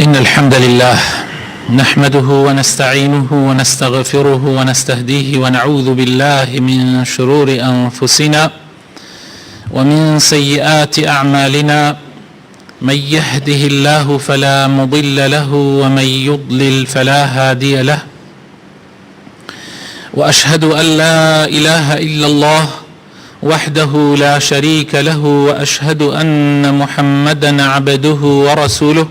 إن الحمد لله نحمده ونستعينه ونستغفره ونستهديه ونعوذ بالله من شرور أنفسنا ومن سيئات أعمالنا. من يهده الله فلا مضل له ومن يضلل فلا هادي له، وأشهد أن لا إله إلا الله وحده لا شريك له، وأشهد أن محمدا عبده ورسوله.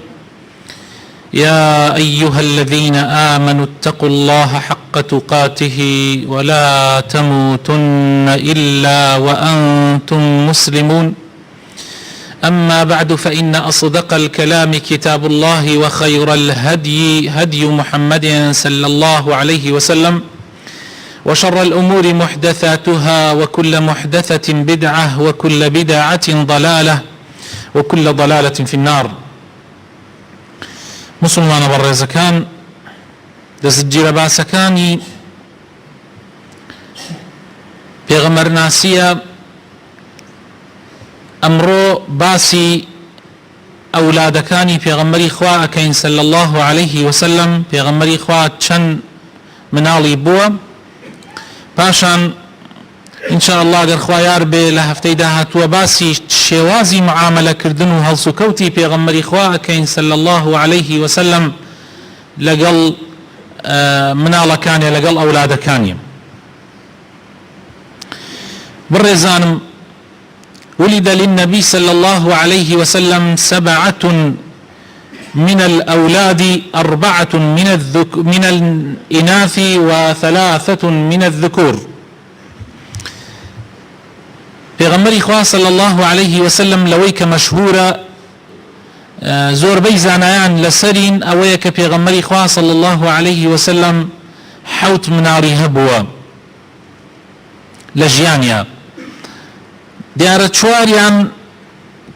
يا أيها الذين آمنوا اتقوا الله حق تقاته ولا تموتن إلا وأنتم مسلمون. أما بعد، فإن أصدق الكلام كتاب الله، وخير الهدي هدي محمد صلى الله عليه وسلم، وشر الأمور محدثاتها، وكل محدثة بدعة، وكل بدعة ضلالة، وكل ضلالة في النار. مسلمان بەڕێزەکان، دەستگیرە باسەکانی پێغەمبەرناسیە. ئەمڕۆ باسی ئەولادەکانی پێغەمبەری خوا ئەکەین صلی الله عليه وسلم. پێغەمبەری خوا چەند مناڵی بووە، پاشان ئینشاء الله ئەگەر خوا یار بێ لە هەفتەی داهاتووە باسی شێوازی معاملەکردن و هەڵسوکەوتی پێغەمبەری خوا ئەکەین صلی الله عليه وسلم لەگەڵ مناڵەکانی، لەگەڵ ئەولادەکانی. بڕێزانم، ولد للنبي صلى الله عليه وسلم 7 من الأولاد، 4 من الإناث و3 من الذكور. پێغەمبەری خوا صلى الله عليه وسلم لەوەی کە مەشهورە زۆربەی زانایان لەسەرین ئەوەیە کە پێغەمبەری خوا صلى الله عليه وسلم 7 مناڵی هەبووە لە ژیانیا. دیارە 4یان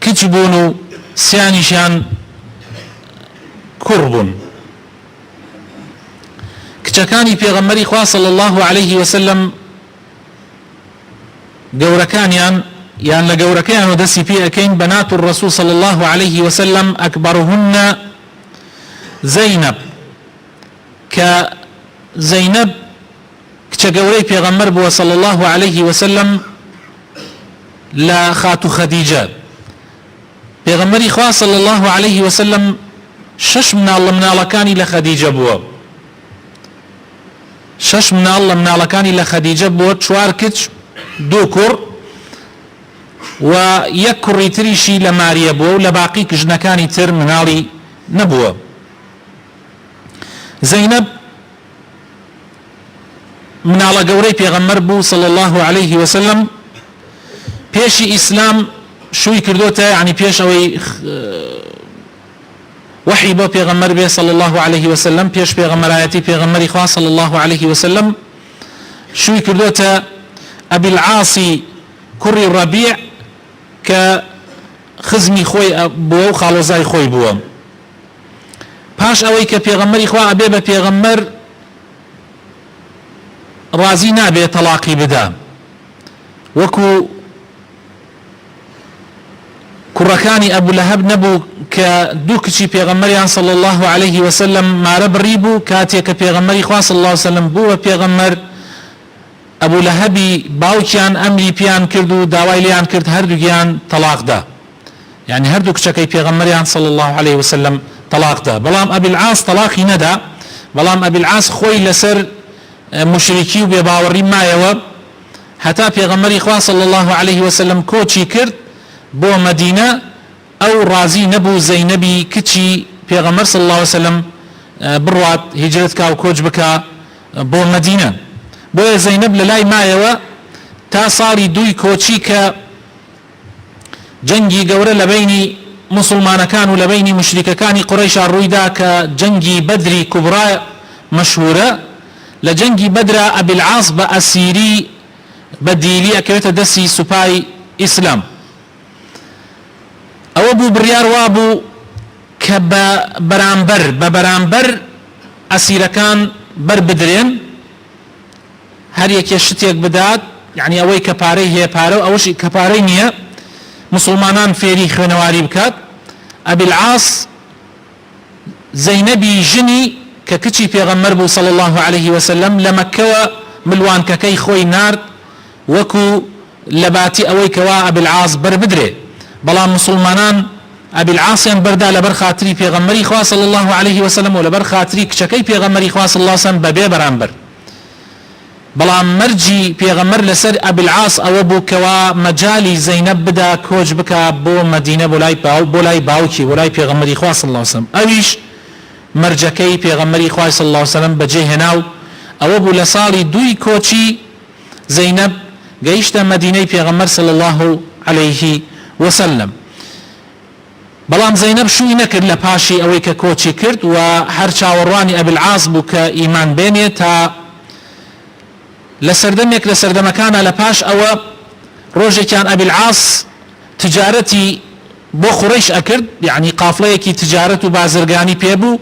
کچ بوون و 3یانیشیان کوڕ بوون. کچەکانی پێغەمبەری خوا صلى الله عليه وسلم گەورەکانیان یان لە گەورەکەیان و دەستی پێ ئەکەین بەنات الرسول صلى الله عليه وسلم. ئەکبەرهن زەینەب، کە زەینەب کچە گەورەی پێغەمبەر بووە صلى الله عليه وسلم لە خاتو خەدیجە. پێغەمبەری خوا صلى الله عليه وسلم 6 مناڵ لە مناڵەکانی لە خەدیجە بووە. 6 مناڵ لە مناڵەکانی لە خەدیجە بووە، 4 کچ، 2 کوڕ و 1 کوڕی تریشی لە ماریە بووە و لە باقی ژنەکانی تر مناڵی نەبووە. زەینەب مناڵە گەورەی پێغەمبەر بوو صلى الله عليه وسلم. پێشی ئیسلام شووی کردوتە، یعنی پێش ئەوەی وحی بۆ پێغەمبەر بێ صلى الله عليه وسلم، پێش پێغەمبەرایەتی پێغەمبەری خوا صلى الله عليه وسلم، شووی کردوتە ئەبی العاسی کوڕی ڕەبیع کە خزمی خۆی بووە و خاڵۆزای خۆی بووە. پاش ئەوەی کە پێغەمبەری خوا ئەبێ بە پێغەمبەر ڕازی نابێ تەلاقی بدا، وەکو کوڕەکانی ئەبو لەهەب نەبوو کە 2 کچی پێغەمبەریان صلى الله عليه وسلم مارە بڕی بوو. کاتێک کە پێغەمبەری خوا صلى الله عليه وسلم بووە پێغەمبەر، ئەبو لەهەبی باوکیان ئەمری پیان کرد و داوای لیان کرد هەردووگیان تەلاقدا، یعنی هەردوو کچەکەی پێغەمبەریان صلى الله عليه وسلم تەلاقدا. بەڵام ئەبی العاس تەلاقی نەدا، بەڵام ئەبی العاس خۆی لەسەر مشریکی و بێباوەڕی مایەوە هەتا پێغەمبەری خوا صلى الله عليه وسلم کۆچی کرد بۆ مەدینە. ئەو ڕازی نەبوو زەینەبی کچی پێغەمبەر صلى الله عليه وسلم بڕوات هیجرەت کا و کۆچ بکە بۆ مەدینە. بۆیە زەینەب لە لای مایەوە تا ساڵی 2 کۆچی کە جەنگی گەورە لە بینی مسلمانەکان و لە بینی مشریکەکانی قوڕەیشا ڕوویدا کە جەنگی بەدری کوبرا مەشهورە. لە جەنگی بەدرا ئەبی العاس بە ئەسیری بە دیلی ئەکەوێتە دەستی سوپای ئیسلام. ئەوە بوو بڕیار وابوو کە بە بەرامبەر ئەسیرەکان بەربدرێن، هەر یەکێ شتێک بدات، یعنی ئەوەی کە پارەی هەیە پارە و ئەوەشی کە پارەی نییە مسلمانان فێری خوێنەواری بکات. ئەبی العاس زەینەبی ژنی کە کچی پێغەمبەر بوو صلی الله عليه وسلم لە مەککەوە ملوانکەکەی خۆی نارد وەکو لەباتی ئەوەی کەوا ئەبوالعاص بەربدرێ، بەڵام مسلمانان ئەبوالعاصیان بەردا لەبەر خاتری پێغەمبەری خوا صلی الله عليه وسلم و لەبەر خاتری کچەکەی پێغەمبەری خوا صلی الله عليه وسلم بەبێ بەرامبەر. بەڵام مەرجی پێغەمبەر لەسەر ئەبوالعاص ئەوە بوو کەوا مەجالی زەینەب بدا کۆچ بکە بۆ مەدینە بۆ لای باوکی بۆ لای پێغەمبەری خوا صلی الله عليه وسلم. ئەویش مەرجەکەی پێغەمبەری خوا صلی الله عليه وسلم بەجێهێنا و ئەوە بوو لە ساڵی 2 کۆچی زەینەب گەیشتە مەدینەی پێغەمبەر صلی الله عليه وسلم. بەڵام زەینەب شووی نەکرد لە پاشی ئەوەی کە کۆچی کرد و هەر چاوەڕوانی ئەبوالعاص بوو کە ئیمان بێنێ تا لە سەردەمێک لە سەردەمەکانە لە پاش ئەوە ڕۆژێکیان ئەبوالعاص تجارەتی بۆ قوڕیش ئەکرد، یعنی قافڵەیەکی تجارەت و بازرگانی پێبوو،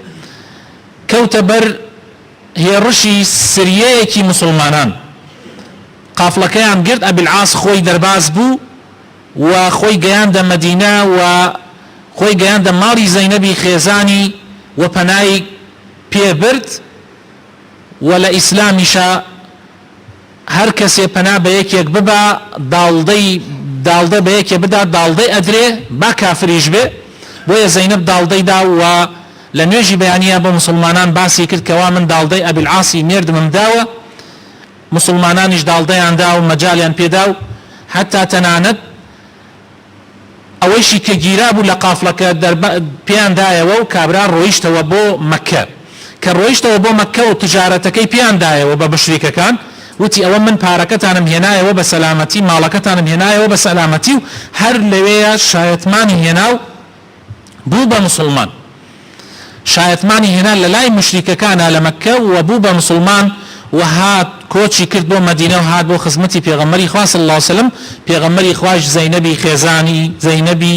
کەوتە بەر هێڕشی سریەیەکی مسلمانان، قافڵەکەیان گرت، ئەبوالعاص خۆی دەرباز بوو و خۆی گەیاندە مەدینە و خۆی گەیاندە ماڵی زەینەبی خێزانی و پەنای پێبرد و لە ئیسلامیشە هەر کەسێ پەنا بە یەکێک ببا داڵدە بە یەکێ بدا داڵدەی ئەدرێ با کافریش بێ، بۆیە زەینەب داڵدەی دا و لە نوێژی بەیانیە بۆ مسلمانان باسی کرد کەوا من داڵدەی ئەبوالعاصی مێردمم داوە، مسلمانانیش داڵدەیان دا و مەجالیان پێدا و حتا تەنانەت ئەوەیشی کە گیرا بوو لە قافڵەکە پێیان دایەوە و کابرا ڕۆیشتەوە بۆ مەککە، کە ڕۆیشتەوە بۆ مەککە و تجارەتەکەی پێیان دایەوە بە بەشریکەکان، وتی ئەوە من پارەکەتانم هێنایەوە بە سەلامەتی، ماڵەکەتانم هێنایەوە بە سەلامەتی، و هەر لەوەیە شایەتمانی هێنا و بوو بە مسلمان، شایەتمانی هێنا لە لای مشریکەکانە لە مەککە و بوو بە مسلمان و هات کۆچی کرد بۆ مەدینە و هات بۆ خزمەتی پێغەمبەری خوا صلی الله عليه وسلم. پێغەمبەری خوایش زەینەبی خێزانی زەینەبی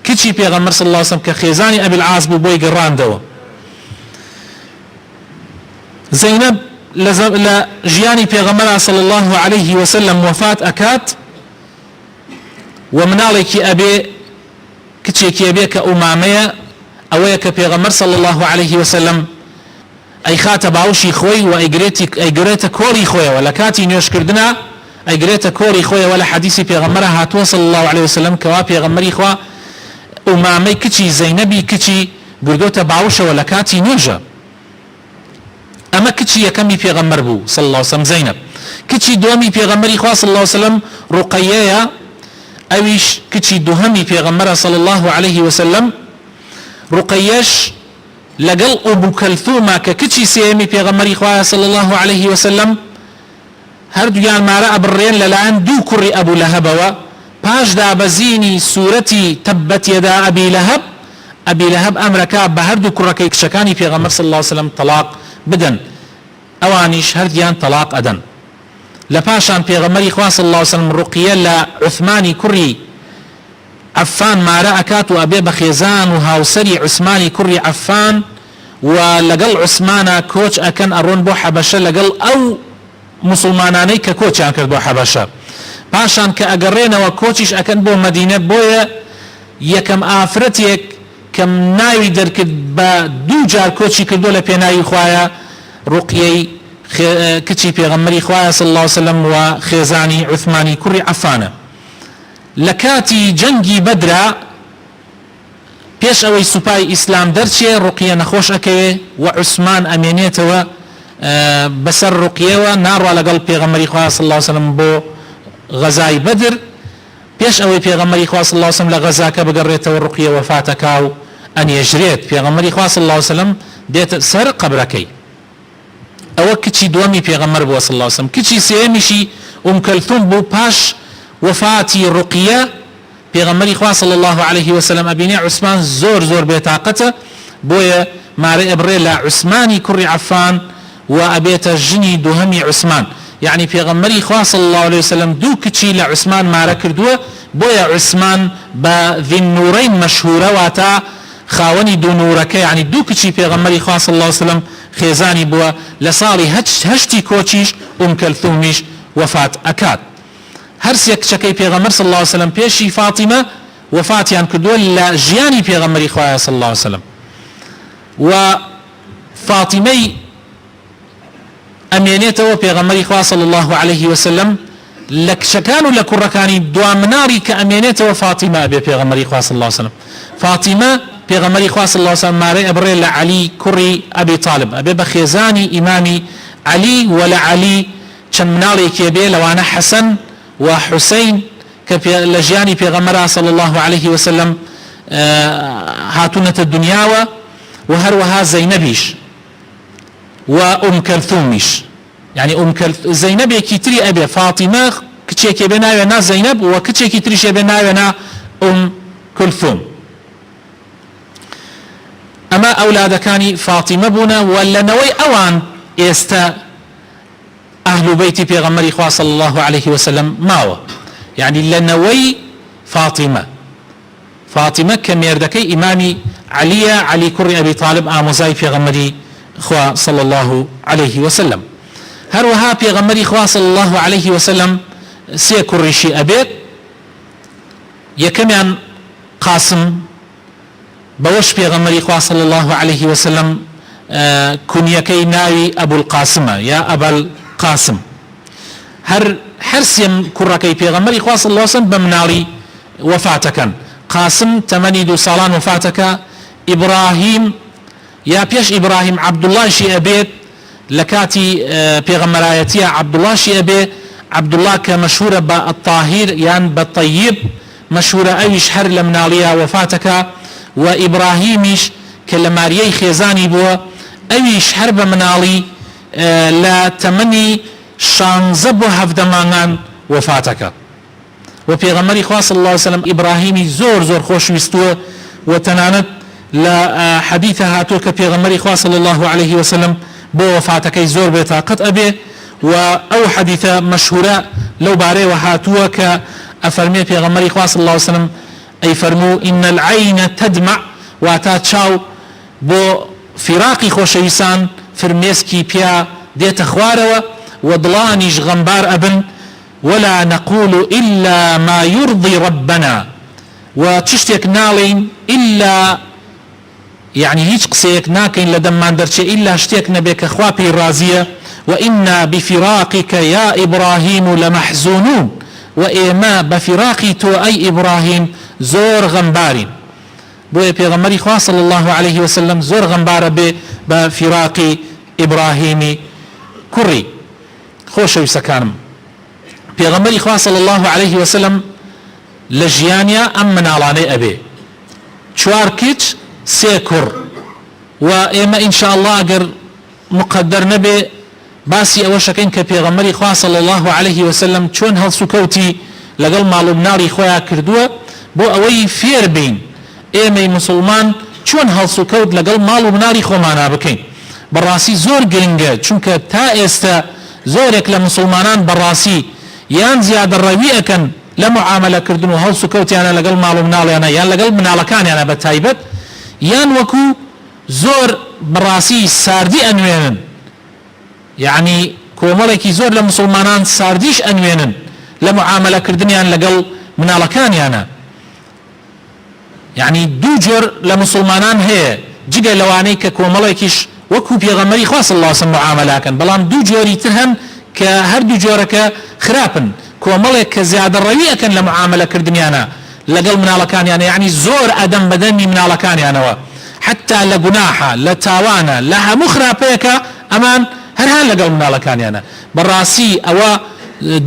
کچی پێغەمبەر صلی الله عليه وسلم کە خێزانی ئەبوالعاص بوو بۆی گەڕاندەوە. زەینەب لە ژیانی پێغەمبەر صلی الله عليه وسلم وفات ئەکات و مناڵێکی ئەبێ کچێکی ئەبێ کە ئومامەیە، ئەوەیە کە پێغەمبەر صلی الله عليه وسلم ئەی خاتە باوشی خۆی و ئەیگرێتە کۆڵی خۆیەوە، لە کاتی نوێشکردنا ئەیگرێتە کۆڵی خۆیەوە. لە حەدیثی پێغەمبەر هاتووە صلی الله عليه وسلم کەوا پێغەمبەری خوا ئومامەی کچی زەینەبی کچی بردۆتە باوشەوە لە کاتی نوێژە. ئەمە کچی یەکەمی پێغەمبەر بوو صلی الله عليه وسلم زەینەب. کچی دووەمی پێغەمبەری خوا صلی الله عليه وسلم ڕوقەیەیە، ئەویش کچی دووهەمی پێغەمبەر صلی الله عليه وسلم. ڕوقەیەش لەگەڵ ئەبو کەلثومە کە کچی سێمی پێغەمبەری خوا صلی الله عليه وسلم هەردوویان مارە ئەبڕێن لەلایەن دوو کوڕی ئەبوو لەهەبەوە، پاش دابەزینی سوورەتی تەبەت یەدا ئەبی لەهەب، ئەبی لەهەب ئەمرەکە بە هەردوو کوڕەکەی کچەکانی پێغەمبەر صلی الله عليه وسلم تەلاق بدەن، ئەوانیش هەردیان تەلاق ئەدەن. لە پاشان پێغەمبەری خوا صلی الله عليه وسلم ڕوقیە لە عوثمانی کوڕی عفان مارە ئەکات و ئەبێ بە خێزان و هاوسەری عوسمانی کوڕی عفان و لەگەڵ عوسمانە کۆچ ئەکەن ئەڕۆن بۆ حەبەشە لەگەڵ ئەو مسلمانانەی کە کۆچیان کرد بۆ حەبەشە. پاشان کە ئەگەڕێنەوە کۆچیش ئەکەن بۆ مەدینە، بۆیە یەکەم ئافرەتێک کە ناوی دەرکرد بە دوو جار کۆچی کردو لە پێناوی خوایە ڕوقیەی کچی پێغەمبەری خوایە صلی الله عليه وسلم و خێزانی عوثمانی کوڕی عفانە. لە کاتی جەنگی بەدرا پێش ئەوەی سوپای ئیسلام دەرچێ ڕوقیە نەخۆش ئەکەوێ و عوسمان ئەمێنێتەوە بەسەر ڕوقیەوە، ناڕوا لەگەڵ پێغەمبەری خوا صلی الله عليه وسلم بۆ غەزای بەدر. پێش ئەوەی پێغەمبەری خوا صلی الله عليه وسلم لە غەزاکە بگەڕێتەوە ڕوقیە وەفاتەکا و ئەنێژرێت. پێغەمبەری خوا صلی الله عليه وسلم دێتە سەر قەبرەکەی. ئەوە کچی دووەمی پێغەمبەر بووە صلی الله عليه وسلم. کچی سێمیشی کەلثوم بوو. پاش وفاتی ڕوقیە پێغەمبەری خوا صلی الله عليه وسلم ئەبینێ عوسمان زۆر بێتاقەتە، بۆیە مارە ئەبڕێ لە عوسمانی کوڕی عفان و ئەبێتە ژنی دووهەمی عوسمان. یعنی پێغەمبەری خوا صلی الله عليه وسلم دوو کچی لە عوسمان مارە کردووە، بۆیە عوسمان بە ذی النورین مەشهورە، واتە خاوەنی دوو نورەکە، یعنی دوو کچی پێغەمبەری خوا صلی الله عليه وسلم خێزانی بووە. لە ساڵی هەشتی کۆچیش کەلثومیش وفات ئەکات. هەرسێ کچەکەی پێغەمبەر صلی الله عليه وسلم پێشی فاتیمە وفاتیان کردووە لە ژیانی پێغەمبەری خوایە صلی الله عليه وسلم. و فاطمەی ئەمێنێتەوە پێغەمبەری خوا صلی الله عليه وسلم لە کچەکان و لە کوڕەکانی دوا مناری کە ئەمێنێتەوە فاتیمە ئەبێ پێغەمبەری خوا صلی الله عليه وسلم. فاتیمە پێغەمبەری خوا صلی الله عليه وسلم مارەی ئەبڕێ لە عەلی کوڕی ئەبی طالب، ئەبێ بە خێزانی ئیمامی عەلی و لە عەلی چەند مناڵێکی بێ لەوانە حەسەن و حوسەین کە لە ژیانی پێغەمبەر صلی الله عليه وسلم هاتوونەتە دنیاوە، و هەروەها زەینەبیش و کەلثومیش، يعني زەینەبێکی تری ئەبێ، فاتیمە کچێکی بێ ناوێنا زەینەب و کچێکی تریشێ بێ ناوێنا کەلثوم. ئەمە ئەولادەکانی فاتیمە بوونە و لەنەوەی ئەوان ئێستا ئەهل بەیتی پێغەمبەری خوا صلی الله عليه وسلم ماوە، يعني لەنەوەی فاتیمە کە مێردەکەی ئیمامی عەلیە، عەلی کوڕی ئەبی طالب ئامۆزای پێغەمبەری خوا صلی الله عليه وسلم. هەروەها پێغەمبەری خوا صلی الله عليه وسلم سێ کوڕیشی ئەبێت، یەکەمیان قاسم، بەوەش پێغەمبەری خوا صلی الله عليه وسلم کونیەکەی ناوی ئەبول قاسمە یا ئەبەل قاسم. هەر سێم کوڕەکەی پێغەمبەری خوا صلی الله عليه وسلم بە مناڵی وفاتەکەن. قاسم تەمەنی 2 ساڵان وفاتەکە، ئیبراهیم یا پێش ئیبراهیم عەبدوڵڵاشی ئەبێت لە کاتی پێغەمبەرایەتیە، عەبدوڵڵاشی ئەبێ، عەبدوڵڵا کە مەشهورە بە الطاهیر یان بە طەیب مەشهورە، ئەویش هەر لە مناڵیە وفاتەکە، و ئیبراهیمیش کە لە ماریەی خێزانی بووە ئەویش هەر بە مناڵی لە تەمەنی 16 بۆ 17 مانگان وفاتەکە. و پێغەمبەری خوا صلی الله عليه وسلم ئیبراهیمی زۆر خۆشویستووە، و تەنانەت لە حەدیثە هاتووە کە پێغەمبەری خوا صلی الله عليه وسلم بۆ وفاتەکەی زۆر بێتاقەت ئەبێ، و ئەو حەدیثە مەشهورە لەو بارەیەوە هاتووە کە ئەفەرمێ پێغەمبەری خوا صلی الله عليه وسلم ئەی فەرموو ئین العین تدمع، واتا چاو بۆ فیراقی خۆشەویستان فرمێسکی پیا دێتە خوارەوە، و دڵانیش غەمبار ئەبن، ولا نقول إلا ما يرضي ربنا، وتشتك نالين إلا يعني هيج قسيك ناكين لدمان درشي إلا شتيك نبيك خوابي الرازية، وإنا بفراقك يا إبراهيم لمحزونون، وإما بفراقي تو أي إبراهيم زور غمبارين. بو پیغمبری خوا صلی الله عليه وسلم زور غمبار بفراقي إبراهيم كري خۆشەویستەکانم. پێغەمبەری خوا صلی الله عليه وسلم لە ژیانیا ئەم مناڵانەی ئەبێ، 4 کچ 3 کوڕ، و ئێمە ئینشاء الله ئەگەر مقدر نەبێ باسی ئەوە شەکەین کە پێغەمبەری خوا صلی الله عليه وسلم چۆن هەڵسوکەوتی لەگەڵ ماڵ و مناڵی خۆیان کردووە بۆ ئەوەی فێر بین ئێمەی مسلمان چۆن هەڵسوکەوت لەگەڵ ماڵ و مناڵی خۆمانە بکەین. بەڕاستی زۆر گرنگە، چونکە تا ئێستا زۆرێک لە مسلمانان بەڕاستی یان زیادە ڕەوی ئەکەن لە معاملەکردن و هەڵسوکەوتیانە لەگەڵ ماڵ و مناڵیانە یان لەگەڵ مناڵەکانیانە بە تایبەت، یان وەکو زۆر بەڕاستی ساردی ئەنوێنن، یعنی کۆمەڵێکی زۆر لە مسلمانان ساردیش ئەنوێنن لە معاملەکردنیان لەگەڵ مناڵەکانیانە. یعنی دوو جۆر لە مسلمانان هەیە، جگە لەوانەی کە کۆمەڵێکیش وەکو پێغەمبەری خوا صلی الله علیه وسلم معاملەکەن، بەڵام دوو جۆری تر هەن کە هەردوو جۆرەکە خراپن، کۆمەڵێک کە زیادە ڕەوی ئەکەن لە معاملەکردنیانە لەگەڵ مناڵەکانیانە، یعنی زۆر ئەدەم بەدەمی مناڵەکانیانەوە، حتا لە گوناحە، لە تاوانە، لە هەموو خراپەیەکە ئەمان هەرهان لەگەڵ مناڵەکانیانە. بەڕاستی ئەوە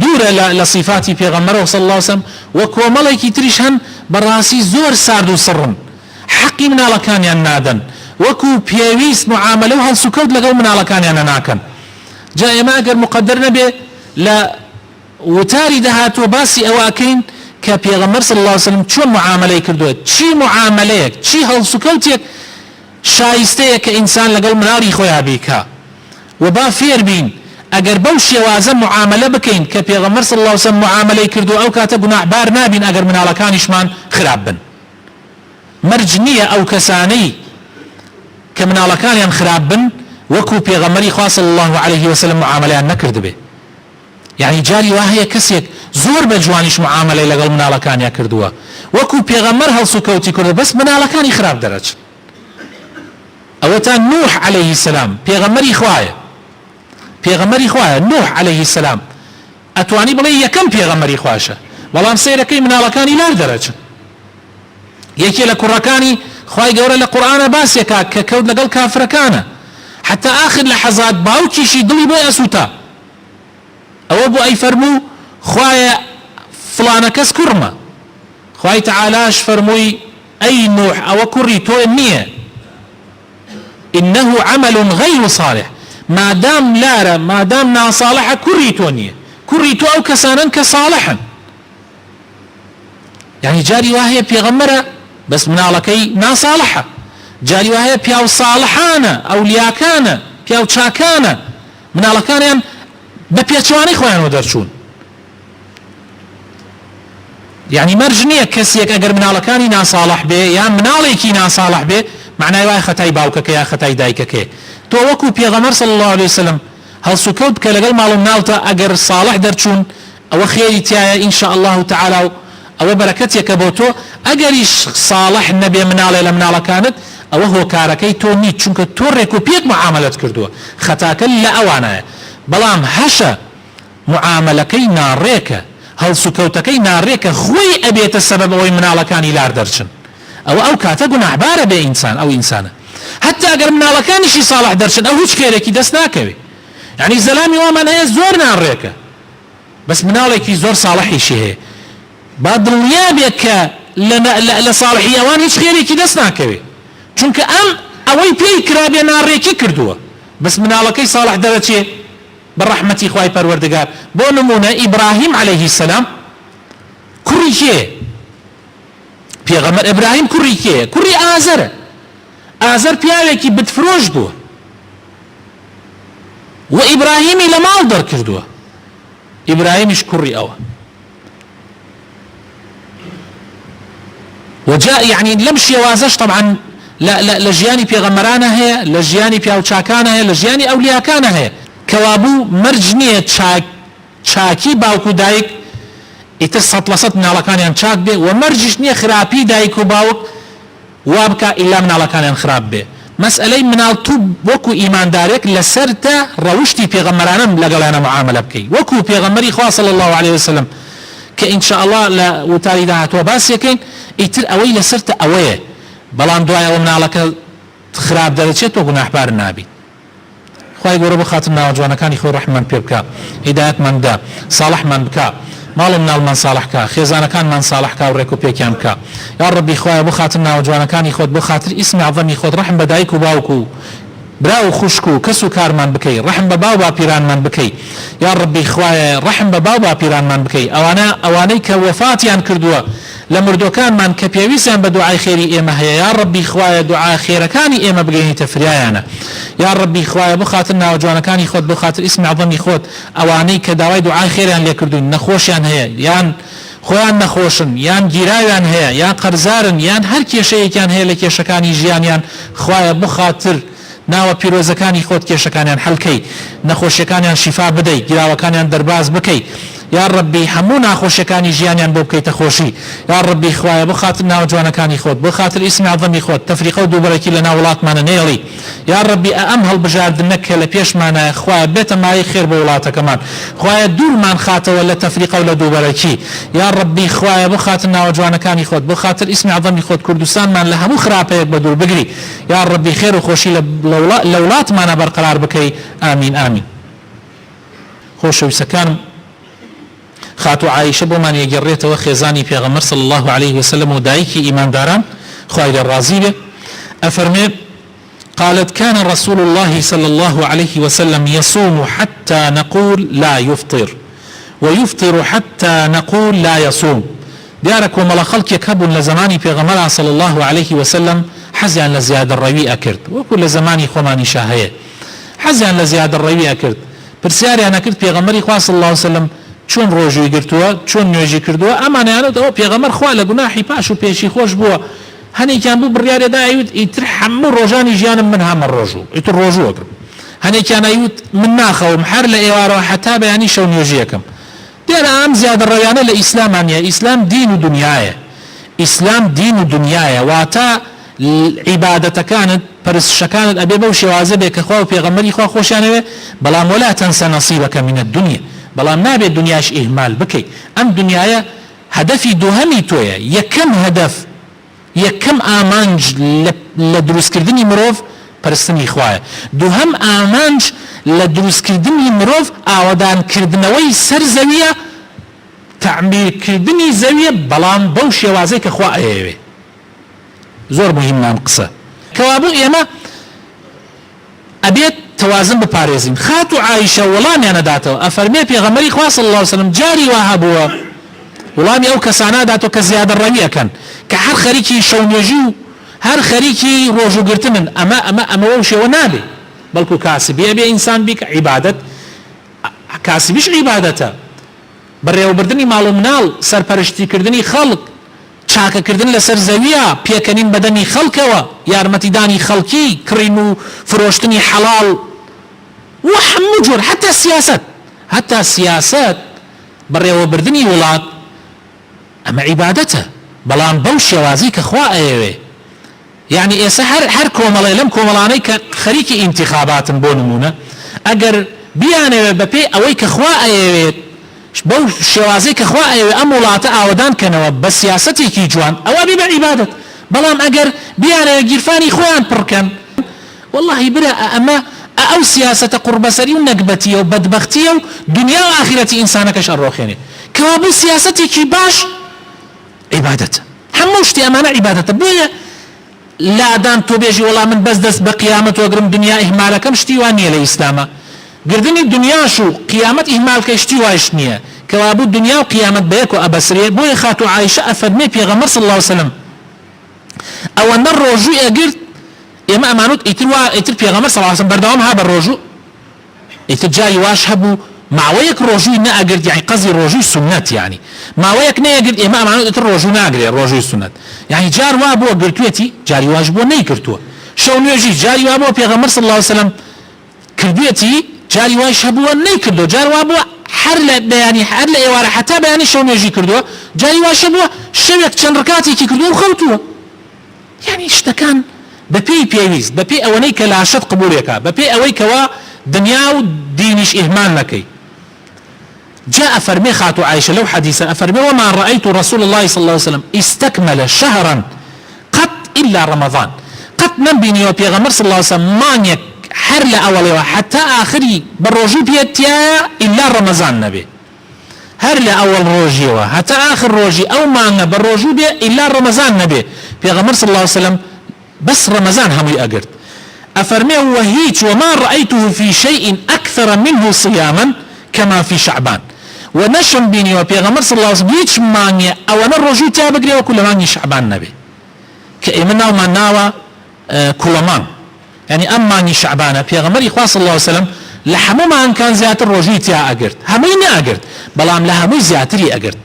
دوورە لە صفاتی پێغەمبەرەوە صلی الله علیه وسلم، و کۆمەڵێکی تریش هەن بەڕاستی زۆر سارد و سڕن، حەقی مناڵەکانیان نادەن، وەکو پێویست معاملە و هەڵسوکەوت لەگەڵ مناڵەکانیانە ناکەن. جا ئێمە ئەگەر مقدر نەبێ لە وتاری دەهاتوە باسی ئەوەکەین کە پێغەمبەر صلی الله علیه وسلم چۆن معاملەی کردووە، چی معاملەیەک، چی هەڵسوکەوتێک شایستەیە کە ئینسان لەگەڵ مناڵی خۆیان بیکا، و با فێر بین ئەگەر بەو شێوازە معاملە بکەین کە پێغەمبەر صلی الله علیه وسلم معاملەی کردووە، ئەو کاتە گوناحبار نابین ئەگەر مناڵەکانیشمان خراپ بن. مەرج نییە ئەو کەسانەی کە مناڵەکانیان خراپ بن وەکو پێغەمبەری خوا صلی الله عليه وسلم معاملەیان نەکردبێ. یعنی جاری وا هەیە کەسێک زۆر بە جوانیش معاملەی لەگەڵ مناڵەکانیان کردووە، وەکو پێغەمبەر هەڵسوکەوتی کردووە، بەس مناڵەکانی خراپ دەرەچن. ئەوە ئەوەتان نوح عليه السلام پێغەمبەری خوایە نوح عليه السلام ئەتوانی بڵێ یەکەم پێغەمبەری خواشە بەڵام سەیرەکەی مناڵەکانی لار دەرەچن یەکێ لە کوڕەکانی خوای گەورە لە قورئانە باسێکا کە کەوت لەگەڵ کافرەکانە حتى آخر لحظات باوکیشی دڵی بۆی ئەسووتا ئەوە بۆ ئەی فەرموو خوایە فلانە کەس کوڕمە خوای تعالاش فەرمووی ئەی نوح ئەوە کوڕی تۆ نییە إنه عمل غير صالح مادام لارە مادام ناساڵحە کوڕی تۆ نییە کوڕی تۆ ئەو کەسانن کە ساڵحن يعني جاری وهەیە پێغەمبەرە بەس مناڵەکەی ناساڵحە جاری وهەیە پیاو ساڵحانە ئەولیاکانە پیاو چاکانە مناڵەکانیان بە پێچوانەی خۆیانەوە دەرچوون يعني مەرج نییە کەسێک ئەگەر مناڵەکانی ناساڵح بێ یان مناڵێکی ناساڵح بێ معنای وای خەتای باوکەکە یا خەتای دایکەکە تۆ وەکو پێغەمبەر صلی الله عليه وسلم هەڵسوکەوت کە لەگەڵ ماڵ و مناڵتە ئەگەر ساڵح دەرچوون ئەوە خێری تایە ئین شاء الله تعالی و ئەوە بەرەکەتێکە بۆ تۆ ئەگەریش ساڵح نەبێ مناڵێ لە مناڵەکانت ئەوە هۆکارەکەی تۆ نیت چونکە تۆ ڕێک و پێک معاملەت کردووە خەتاکە لە ئەوانایە بەڵام هەشە معاملەکەی ناڕێکە هەڵسوکەوتەکەی ناڕێکە خۆی ئەبێتە سەبەب ئەوەی مناڵەکانی لار دەرچن ئەو کاتە گوناحبارە بێ ئینسان ئەو ئینسانە حتى ئەگەر مناڵەکانیشی ساڵح دەرچن ئەو هیچ کێرێکی دەست ناکەوێ یعنی زەلامی وامان هەیە زۆر ناڕێکە بەس مناڵێکی زۆر ساڵحیشی هەیە با دڵنیا بێت کە لە ساڵحی ئەوان هیچ خێرێکی دەست ناکەوێ چونکە ئەوەی پێی کرابێ ناڕێکی کردووە بەس مناڵەکەی ساڵح دەرەچێ بەڕەحمەتی خوای پەروەردگار بۆ نمونە ئیبراهیم عليه السلام کوڕی کێ پێغەمبەر ئیبراهیم کوڕی کێ کوڕی ئازەرە ئازەر پیاوێکی بتفرۆش بووە و ئیبراهیمی لە ماڵ دەرکردووە ئیبراهیمیش کوڕی ئەوە وجاء يعني لم شێوازەش طبعا لە ژیانی پێغەمبەرانە هەیە لە ژیانی پیاوچاکانە هەیە لە ژیانی ئەولیاکانە هەیە کەوابوو مەرج نییە چاکی باوک و دایک ئیتر 100% مناڵەکانیان چاک بێ و مەرجش نییە خراپی دایک و باوک وا بکە ئیلا مناڵەکانیان خراپ بێ مەسئلەی مناڵ تو وەکو ئیماندارێک لەسەرتە ڕەوشتی پێغەمبەرانە لەگەڵیانە معاملە بکەی وەکو پێغەمبەری خوا صلی الله عليه وسلم کە ئین شاء الله لە وتاری داهاتوە باسیەکەین ئیتر ئەوەی لەسەرتە ئەوەیە بەڵام دوای ئەوە مناڵەکە خراپ دەرەچێت تۆ گوناحبار نابی خوای گەورە بۆ خاتر ناوجوانەکانی خۆی ڕەحممان پێ بکە هیدایەتمان بدا ساڵحمان بکە ماڵ و مناڵمان ساڵحکە خێزانەکانمان ساڵحکە و ڕێک و پێکیان بکە یا ڕەبی خوایە بۆ خاتر ناوجوانەکانی خۆت بۆ خاتر ئیسمی عەظەمی خۆت ڕەحم بە دایک و باوک و برا و خوشک و کەس و کارمان بکەی ڕەحم بە باو باپیرانمان بکەی یا ڕەبی خوایە ڕەحم بە باو باپیرانمان بکەی ئەوانەی کە وەفاتیان کردووە لە مردوەکانمان کە پێویستیان بە دوعای خێری ئێمە هەیە یا ڕەبی خوایە دوعای خێرەکانی ئێمە بگەینیتە فریایانە یا ڕەبی خوایە بۆ خاتر ناوجوانەکانی خۆت بۆ خاتر ئیسمی عەظەمی خۆت ئەوانەی کە داوای دوعای خێریان لێ کردوون نەخۆشیان هەیە یان خۆیان نەخۆشن یان گیراویان هەیە یان قەرزارن یان هەر کێشەیەکیان هەیە لە کێشەکانی ژیانیان خوایە بۆ خاتر ناوە پیرۆزەکانی خۆت کێشەکانیان حەڵکەی نەخۆشیەکانیان شیفا بدەی گیراوەکانیان دەرباز بکەی یا ڕەبی هەموو ناخۆشیەکانی ژیانیان بۆ بکەیتە خۆشی یا ڕەبی خوایە بۆ خاتر ناوجوانەکانی خۆت بۆ خاتر ئیسمی عەظەمی خۆت تەفریقە و دووبەرەکی لە ناو وڵاتمانە نێڵی یا ڕەبی ئەم هەڵبژاردنە کە لە پێشمانە خوایە بێتە مای خێر بۆ وڵاتەکەمان خوایە دوورمان خاتەوە لە تەفریقە و لە دووبەرەکی یا ڕەبی خوایە بۆ خاتر ناوجوانەکانی خۆت بۆ خاتر ئیسمی عەظەمی خۆت کوردستانمان لە هەموو خراپەیەک بە دوور بگری یا ڕەبی خێر و خۆشی لە وڵاتمانە بەرقەرار بکەی ئامین ئامین خۆشەویستەکانم خاتو عائشة بومان يجريتها خيزاني في غمر صلى الله عليه وسلم ودايك إيمان داران خواهد الرازيبة أفرمي قالت كان رسول الله صلى الله عليه وسلم يصوم حتى نقول لا يفطر ويفطر حتى نقول لا يصوم ديارك وملا خلق يكبون لزماني في غمر صلى الله عليه وسلم حزيان لزيادة الروي أكرت وكل زماني خماني شاهية حزيان لزيادة الروي أكرت برسياري أنا كرت في غمر صلى الله عليه وسلم چۆن ڕۆژوی گرتووە چۆن نوێژی کردووە ئەمانیانەوە پێغەمبەر خوا لە گوناحی پاش و پێشی خۆش بووە هەنێکیان بوو بڕیارێدا ئەیوت ئیتر هەموو ڕۆژانی ژیانم من هەمە ڕۆژوو ئیتر ڕۆژووەکرم هەنێکیان ئەیوت من ناخەوم هەر لە ئێوارەوە حتا بەیانی شەو نوێژیەکەم دیارە ئەم زیادە ڕێیانە لە ئیسلامانیە ئیسلام دین و دنیایە ئیسلام دین و دنیایە واتە عیبادەتەکانت پرستشەکانت ئەبێ بەو شێوازە بێ کە خوا و پێغەمبەری خوا خۆشیانەوێ بەڵام ولا تەنسە نەصیبەکە من الدنیا بەڵام نابێت دنیاش ئیهمال بکەیت ئەم دنیایە هەدەفی دووهەمی تۆیە یەکەم هەدەف یەکەم ئامانج لە دروستکردنی مرۆڤ پەرستنی خوایە دووهەم ئامانج لە دروستکردنی مرۆڤ ئاوەدانکردنەوەی سەر زەویە تعمیرکردنی زەویە بەڵام بەو شێوازەی کە خوا ئەیەوێ زۆر مهم نام قسە کەوابوو ئێمە ئەبێت توازن بپارێزین خات و عایشە وەڵامیانەداتەوە ئەفەرمێ پێغەمبەری خوا صلی الله علیه وسلم جاری وا هەبووە وەڵامی ئەو کەسانە داتەوە کە زیادە ڕەوی ئەکەن کە هەر خەریکی شەونێژی و هەر خەریکی ڕۆژوگرتنن ئەمە ئەو شێوە نابێ بەڵکو کاسبیە بێ ئینسان بیکە عیبادەت کاسبیش عیبادەتە بەڕێوەبردنی ماڵ و مناڵ سەرپەرشتیکردنی خەڵک چاکەکردن لەسەر زەویە پێکەنین بەدەمی خەڵکەوە یارمەتیدانی خەڵکی کڕین و فرۆشتنی حەڵاڵ و هەموو جۆر حتا سیاست بەڕێوەبردنی وڵات ئەمە عیبادەتە بەڵام بەو شێوازی کە خوا ئەیەوێ یعنی ئێستا هەر کۆمەڵێ لەم کۆمەڵانەی کە خەریکی ئینتیخاباتن بۆ نمونە ئەگەر بیانەوێ بەپێی ئەوەی کە خوا ئەیەوێت بەو شێوازەی کە خوا ئەیەوێ ئەم وڵاتە ئاوەدان کەنەوە بە سیاسەتێکی جوان ئەوە بێ بە عیبادەت بەڵام ئەگەر بیانەوێ گیرفانی خۆیان پڕکەن واللهی برا ئەمە ئەو سیاسەتە قوربەسەری و نەکبەتیە و بەدبەختیە و دنیا و ئاخرەتی ئینسانەکەش ئەڕۆخێنێ کەوا بوو سیاسەتێکی باش عیبادەتە هەموو شتی ئەمانە عیبادەتە بۆیە لادان تۆ بێژی وەڵام من بەس دەست بە قیامەت وەگرم دنیا ئیهمالەکەم شتی وان نییە لە ئیسلامە گردنی دنیاش و قیامەت ئیهمالکە شتی وایش نییە کەوا بوو دنیا و قیامەت بەیەک و ئەبەسرێ بۆیە خات و عایشە ئەفەرمێ پێغەمبەر صلی الله علیه وسلم ئەوەندە ڕۆژووی ئەگرت ئێمە ئەمانوت ئیتر پێغەمبەر صلی الله علیه وسلم بەردەوام ها بە ڕۆژوو ئیتر جاری واش هەبوو ماوەیەک ڕۆژووی نەئەگرت یعنی قەزی ڕۆژووی سونەت یعنی ماوەیەک نەیەگرت ئێمە ئەمانوت ئیتر ڕۆژوو ناگرێ ڕۆژووی سونەت یعنی جار وا بۆ گرتوێتی جاری واش بۆ نەیکردووە شەو نوێژی جاری وا بۆ پێغەمبەر صلی الله علیه وسلم کردوێتی جاری واش هەبووە نەیکردووە جار وا بووە هەر لە بەیانی هەر لە ئێوارە حتا بەیانی شەو نوێژی کردووە جاری واش بووە شەوێک چەند ڕکاتێکی کردووە و خەوتووە یعنی شتەکان بەپێی پێویست بەپێی ئەوەی کە لاشت قبولێکە بەپێی ئەوەی کەوا دنیا و دینیش ئیهمال نەکەی جاء فرمي خاتو عائشة لو حديثا أفرمي وما رأيت رسول الله صلى الله عليه وسلم استكمل شهرا قط إلا رمضان قط نبيني وبيغمر صلى الله عليه وسلم مانيك حر لأولي حتى آخري بالرجوع بيتيا إلا رمضان نبي هر لأول روجي حتى آخر روجي أو مانيا بالرجوع بي إلا رمضان نبي بيغمر صلى الله عليه وسلم بس رمضان هم يأجرت أفرمي وهيج وما رأيته في شيء أكثر منه صياما كما في شعبان ونشم بيني وبيغمر صلى الله عليه وسلم هيج مانيا أو أنا الرجوع تابقري وكل ماني شعبان نبي كإمنا وما ناوى كلمان يعني أماني شعبان بيغمر إخوة صلى الله عليه وسلم لحمو ما أن كان زيادة الرجوع تيا أقرت هميني أقرت بلام لهمو زيادتري أقرت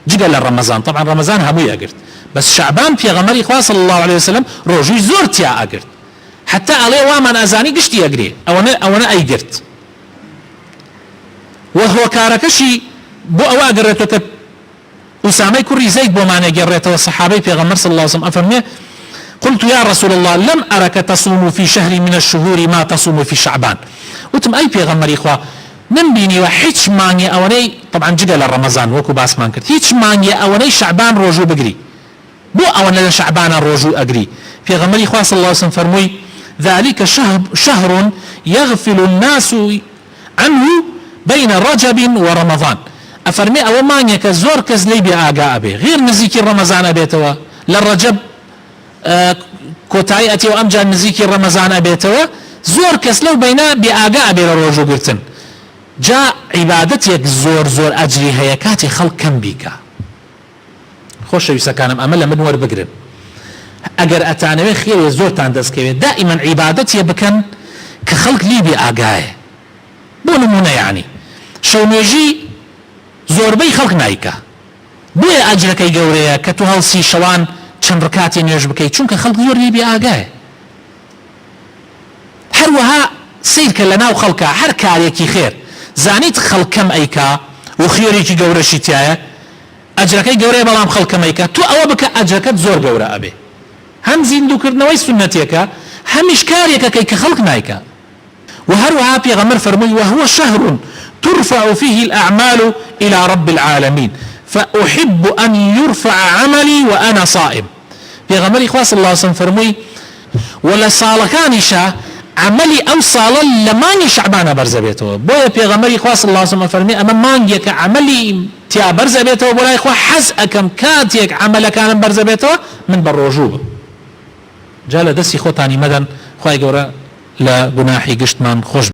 جقل رمضان طبعا رمضان همو أقرت بس شعبان بيغمر إخوة صلى الله عليه وسلم رجوع زور تيا أقرت حتى عليه وامن أزاني قشتي أقري أو أنا أيقرت وهو كاركشي بو أو أقرته أسامة كري زيد بو معنى قرته والصحابي بيغمر صلى الله عليه وسلم أفرميه قلت يا رسول الله لم أرك تصوم في شهر من الشهور ما تصوم في شعبان وتم أي بيغمر إخوة نمبيني وحيتش ماني أوني طبعا جقل رمضان وكو باسمان كرت هيتش ماني أوني شعبان روجو بقري بو أولا شعبان روجو أقري بيغمر إخوة صلى الله عليه وسلم فرموي ذلك شهر يغفل الناس عنه بين رجب ورمضان أفرمي أو مانيا كزور كزلي بآقاء به غير نزيكي رمضان أبيتوا للرجب كوتاي أتي وأمجا نزيكي رمضان أبيتوا زور كسلو بينا بآقاء به لروجو قرتن جاء عبادتك زور أجري هيكاتي خلق كم بيكا خوش يسكانم أمل من ور بقرن أجر أتعنوي خير زور تاندس كوي دائما عبادتي بكن كخلق لي بآقاء بونمونه يعني شو نيجي زور بي خلق نايكا بويا أجرك يقوريا كتو هالسي شوان چند ركاتي نيوش بكي چونك خلق زور لي بآقاء هروها سير كلنا وخلقا هر كاريكي خير زانيت خلق كم أيكا وخيريكي قورشي تيايا أجرك يقوريا بلام خلق كم أيكا تو أو بك أجرك زور قورا أبي هم زيندو كردنوي سنتيكا همش كاريك كي كخلق نايكا. وهروها بيغمر فرمي وهو شهر ترفع فيه الأعمال إلى رب العالمين فأحب أن يرفع عملي وأنا صائم. بيغمر إخوة صلى الله عليه وسلم فرمي ولا صالكانشا عملي أو صالا لماني شعبان برزبيته بويا بيغمر إخوة صلى الله عليه وسلم فرمي أما مانجيك عملي تيا برزبيته بولا إخوة حز أكم كاتيك عمل كان برزبيته من بروجوب جال دسي خوتاني مدن خواهي قورا لقناحي قشتمان خوش